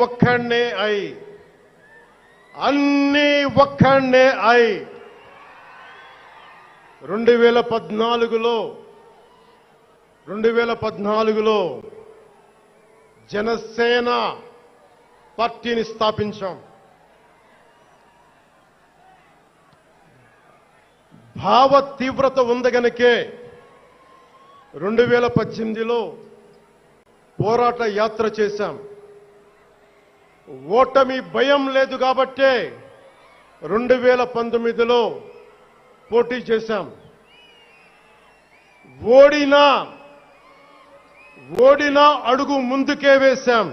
ఒక్కడే అన్ని ఒక్కడే 2014లో జనసేన పార్టీని స్థాపించాం. భావ తీవ్రత ఉంది గనుకే 2018లో పోరాట యాత్ర చేశాం. ఓటమి భయం లేదు కాబట్టే 2019లో పోటీ చేశాం. ఓడినా అడుగు ముందుకే వేశాం.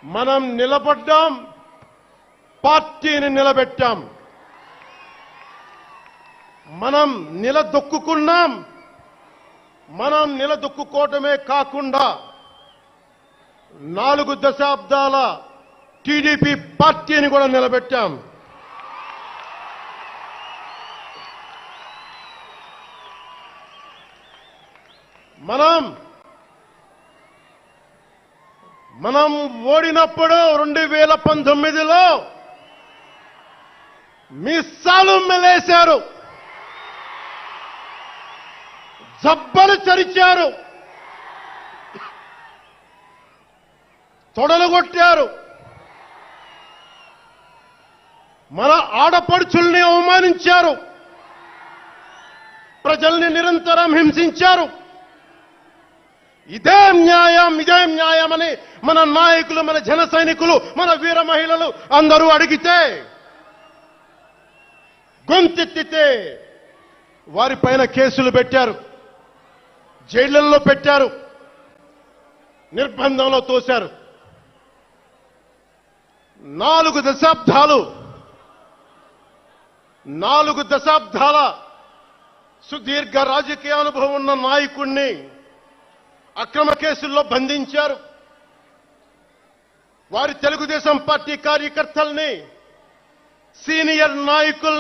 మనం నిలబడ్డాం, పార్టీని నిలబెట్టాం. మనం నిలదొక్కుకున్నాం. మనం నిలదొక్కుకోవటమే కాకుండా 4 దశాబ్దాల టీడీపీ పార్టీని కూడా నిలబెట్టాం. మనం ఓడినప్పుడు 2019లో మీసాలు మెలేశారు, జబ్బలు చరిచారు, తొడలు కొట్టారు, మన ఆడపడుచుల్ని అవమానించారు, ప్రజల్ని నిరంతరం హింసించారు. ఇదే న్యాయమని మన నాయకులు, మన జన సైనికులు, మన వీర మహిళలు అందరూ అడిగితే, గొంతెత్తితే వారిపైన కేసులు పెట్టారు, జైళ్లలో పెట్టారు, నిర్బంధంలో తోశారు. 4 దశాబ్దాల సుదీర్ఘ రాజకీయ అనుభవం ఉన్న నాయకుణ్ణి అక్రమ కేసుల్లో బంధించారు. వారి తెలుగుదేశం పార్టీ కార్యకర్తల్ని, సీనియర్ నాయకుల్ని